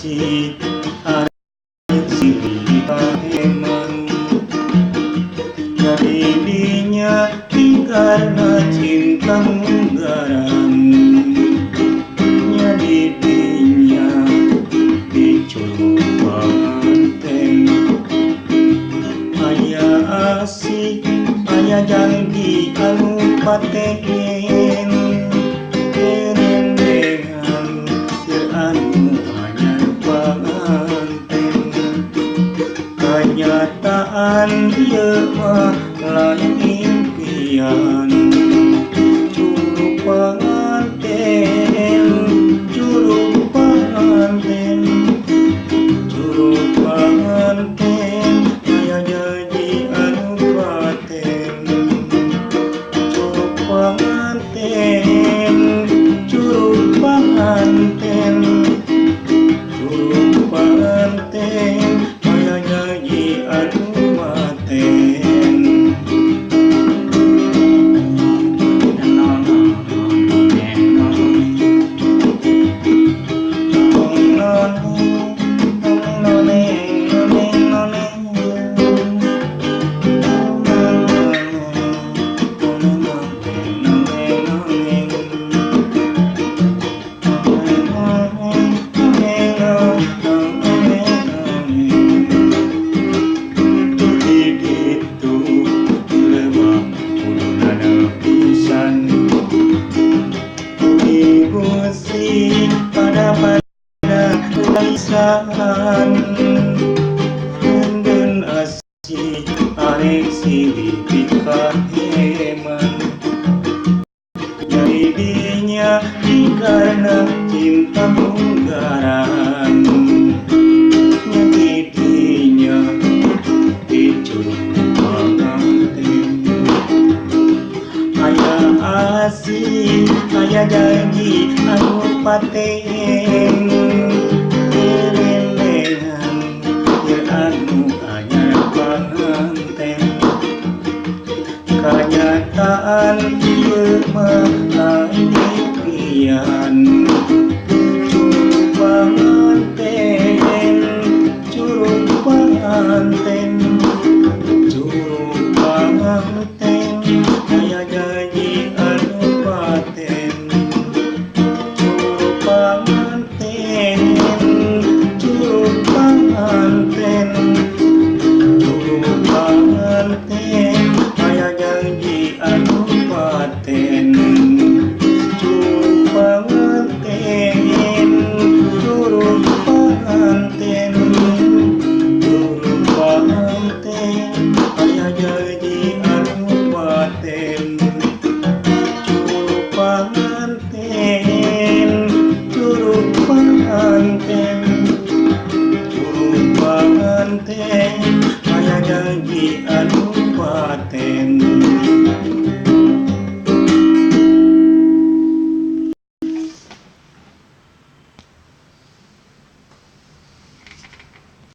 asih siri paheman jadinya karena cinta menggaram jadinya dicurug panganten aya asih aya janji anu paten kerendengan anu anyar panganten kenyataan ieu mah lain impian curug panganten curug panganten curug panganten aya janji anu paten curug panganten curug panganten curug panganten aya janji anu paten pada kaisahan dan asih arek siri pikaheman jadinya karena cinta menggaram jadinya dicurug panganten aya asih aya janji anu paten kerendengan anu anyar panganten kenyataan ieu mah lain impian